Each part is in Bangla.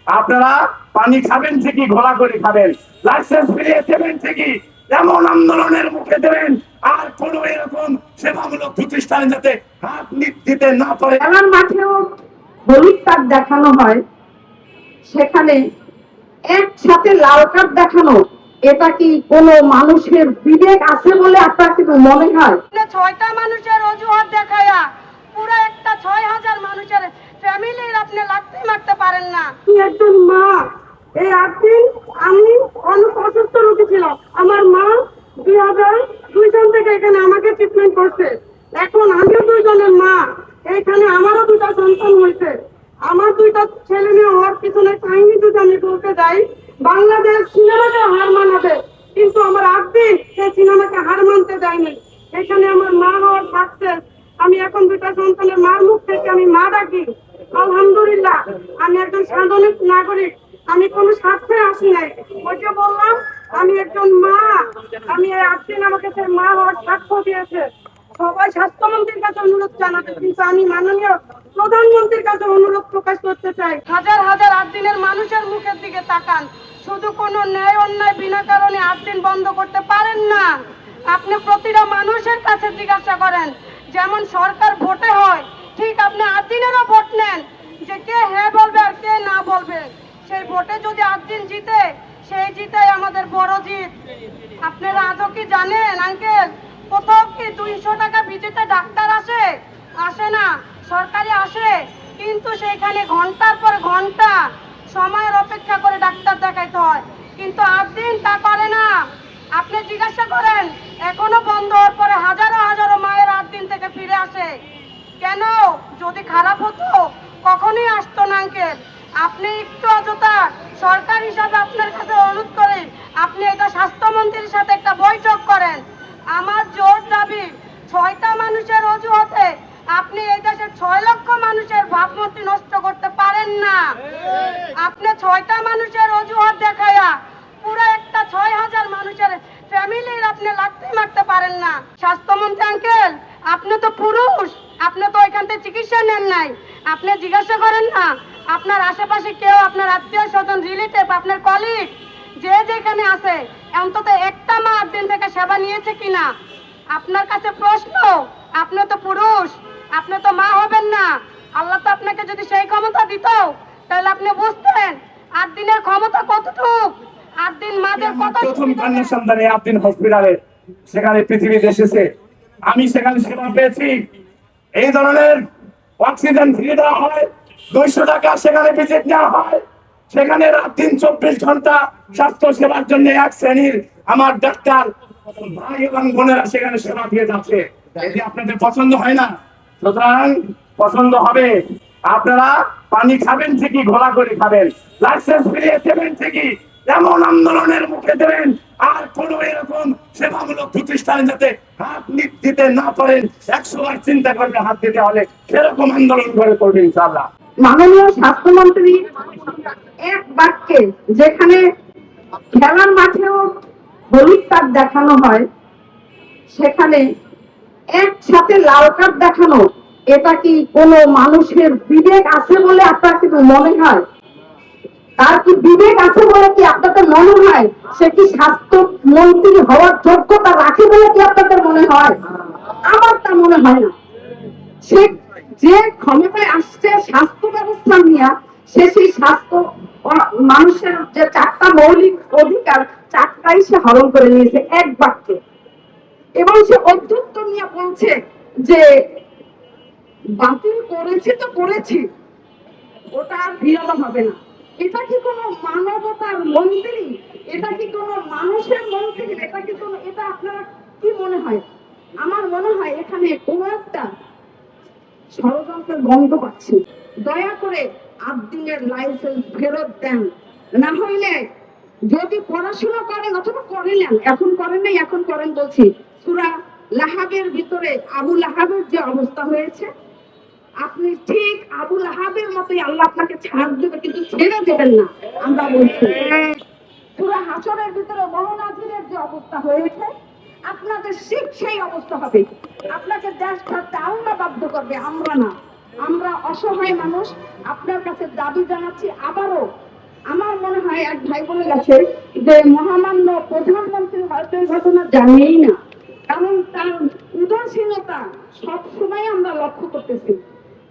আপনারা পানি খাবেন ঠিকই, ঘোলা করে খাবেন, লাইসেন্স ফিরিয়ে দেবেন ঠিকই, এমন আন্দোলনের মুখে দেবেন আর কোন এরকম সেবামূলক প্রতিষ্ঠানে যাতে হাত দিতে না পারে। খেলার মাঠেও হলুদ কার্ড দেখানো হয়, সেখানে একসাথে লাল কার্ড দেখানো, এটা কি কোনো মানুষের বিবেক আছে বলে আপনার কি মনে হয়? 6টা মানুষের অজুহাত দেখায়া পুরো একটা 6,000 মানুষের ফ্যামিলির আপনি লাগতে মারতে পারেন না। একজন মা, এই 8 দিন আমি অনেক অসুস্থ রোগী ছিলাম। আমার মা 2002 সাল থেকে এখানে আমাকে ট্রিটমেন্ট করছে। এখন আমিও 2 জনের মা, এখানে আমারও 2টা সন্তান হয়েছে। আমার 2টা ছেলে মেয়ে হওয়ার পিছনে কাহিনী যদি আমি বলতে যাই, বাংলাদেশ সিনেমাকে হার মানাবে, কিন্তু আমার 8 দিন সেই সিনেমাকে হার মানতে দেয়নি। এখানে আমার মা হওয়ার সাকসেস। আমি এখন 2টা সন্তানের মার মুখ থেকে আমি মা ডাকি। আলহামদুলিল্লাহ, আমি একজন সাধারণ নাগরিক, আমি কোনো স্বার্থে আসি নাই। ওই যে বললাম আমি একজন মা, আমি এই 8 দিন আমাকে সে মা হওয়ার সাক্ষ্য দিয়েছে। সবাই স্বাস্থ্যমন্ত্রীর কাছে অনুরোধ জানাবে, কিন্তু আমি মাননীয় প্রধানমন্ত্রীর কাছে অনুরোধ প্রকাশ করতে চাই, হাজার হাজার 8 দিনের মানুষের মুখের দিকে তাকান। শুধু কোনো ন্যায় অন্যায় বিনা কারণে 8 দিন বন্ধ করতে পারেন না। আপনি প্রতিটা মানুষের কাছে জিজ্ঞাসা করেন, যেমন সরকার ভোটে হয় ঠিক আপনি 8 দিনেরও ভোট নেন, যে কে হ্যাঁ বলবে আর কে না বলবে। সেই ভোটে যদি 8 দিন জিতে, সেই জিতাই আমাদের বড় জিত। আপনারা আজও কি জানেন আঙ্কেল, কোথাও কি 200 টাকা ভিজিটে ডাক্তার আসে না, সরকারি আসে, কিন্তু সেখানে ঘন্টার পর ঘন্টা সময়ের অপেক্ষা করে ডাক্তার দেখাইতে হয়, কিন্তু 8 দিন তা করে না। আপনি জিজ্ঞাসা করেন, এখনো বন্ধ হওয়ার পরে হাজারো হাজারো মায়ের 8 দিন থেকে ফিরে আসে কেন? যদি খারাপ হতো কখনোই আসতো না আঙ্কেল। আপনি একটু অযথা সরকার হিসাবে আপনার কাছে অনুরোধ করি, আপনি এটা স্বাস্থ্যমন্ত্রীর সাথে একটা বৈঠক করেন। আমার জোর দাবি, 6টা মানুষের অজুহাতে আপনি এই দেশের 6 লক্ষ মানুষের ভাবমূর্তি নষ্ট করতে পারেন না। আপনি 6টা মানুষের অজুহাত দেখায়া পুরো একটা 6,000 মানুষের ফ্যামিলির আপনি লাগতে মারতে পারেন না। স্বাস্থ্যমন্ত্রী আঙ্কেল, আপনি তো পুরুষ, আপনি তো এখান থেকে চিকিৎসা নেন নাই। আপনি জিজ্ঞাসা করেন না আপনার আশেপাশে কেউ, আপনার আত্মীয় স্বজন, রিলেটিভ, আপনার কলিগ যে যেখানে আছে, অন্তত একটা মা 8 দিন থেকে সেবা নিয়েছে কিনা। আপনার কাছে প্রশ্ন, আপনি তো পুরুষ, আপনি তো মা হবেন না। আল্লাহ তো আপনাকে যদি সেই ক্ষমতা দিত, তাহলে আপনি বুঝতেন 8 দিনের ক্ষমতা কতটুক। 8 দিন মাদের কত। প্রথম কন্যা সন্তানে 8 দিন হসপিটালে সেখানে পৃথিবীতে এসেছে, আমি সেখানে সেবা পেয়েছি। এই ধরনের অক্সিজেন ফ্রি দেওয়া হয়, 200 টাকা সেখানে ভিজিট নেওয়া হয়, সেখানে রাত দিন 24 ঘন্টা স্বাস্থ্য সেবার জন্য এক শ্রেণীর আমার ডাক্তার ভাই এবং বোনেরা সেখানে সেবা দিয়ে যাচ্ছে। এটি আপনাদের পছন্দ হয় না, সুতরাং পছন্দ হবে। আপনারা পানি খাবেন ঠিকই, ঘোলা করে খাবেন, লাইসেন্স ফিরিয়ে দেবেন ঠিকই, এমন আন্দোলনের মুখে দেবেন আর কোন এরকম সেবামূলক প্রতিষ্ঠানে যাতে হাত দিতে না পারেন। 100 বার চিন্তা করবে হাত দিতে হলে, সেরকম আন্দোলন করে করবে ইনশাআল্লাহ। মাননীয় স্বাস্থ্যমন্ত্রী এক বাক্যে, যেখানে খেলার মাঠেও হলুদ কার্ড দেখানো হয়, সেখানে একসাথে লাল কার্ড দেখানো, এটা কি কোনো মানুষের বিবেক আছে বলে আপনার কি মনে হয়? তার কি বিবেক আছে বলে কি আপনাদের মনে হয়? সে কি স্বাস্থ্যমন্ত্রী হওয়ার যোগ্যতা রাখে বলে কি আপনাদের মনে হয়? আমার তা মনে হয় না। সে যে ক্ষমতায় আসছে স্বাস্থ্য ব্যবস্থা নিয়ে, সে সেই স্বাস্থ্য মানুষের যে 4টা মৌলিক অধিকার, 4টাই সে হরণ করে নিয়েছে এক বাক্যে। এবং সে অধ্যত্ত নিয়ে বলছে যে বাতিল করেছি তো করেছি, ওটা আর ফিরানো হবে না। এটা কি কোনো মানবতার মন্ত্রী? এটা কি কোনো মানুষের মন্ত্রী? এটা কি কোনো, এটা আপনারা কি মনে হয়? আমার মনে হয় এখানে কোনো একটা ষড়যন্ত্রের গন্ধ পাচ্ছি। দয়া করে 8 দিনের লাইসেন্স ফেরত দেন, না হইলে যদি পড়াশোনা করেন অথবা করেন, এখন করেন নাই, এখন করেন বলছি, সূরা লাহাবের ভিতরে আবু লাহাবের যে অবস্থা হয়েছে, আপনি ঠিক আবু লাহাবের মতোই আল্লাহ আপনাকে ছাড় দেবে, কিন্তু ছেড়ে দেবেন না। আমরা বলছি সূরা হাশরের ভিতরে মনোনাজিরের যে অবস্থা হয়েছে, আপনাদের ঠিক সেই অবস্থা হবে। আপনাকে দেশ ছাড়তে আল্লাহ বাধ্য করবে, আমরা না। আমরা অসহায় মানুষ, আপনার কাছে দাবি জানাচ্ছি আবারও, মনে হয় এক ভাই বলে গেছে যে মহামান্য প্রধানমন্ত্রী হয়তো এই ঘটনা জানেই না, কারণ তার উদাসীনতা সবসময় আমরা লক্ষ্য করতেছি।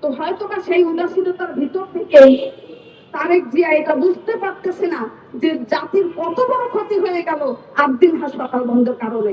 তো হয়তো বা সেই উদাসীনতার ভিতর থেকেই তারেক জিয়া এটা বুঝতে পারতেছে না যে জাতির কত বড় ক্ষতি হয়ে গেল 8 দিন হাসপাতাল বন্ধের কারণে।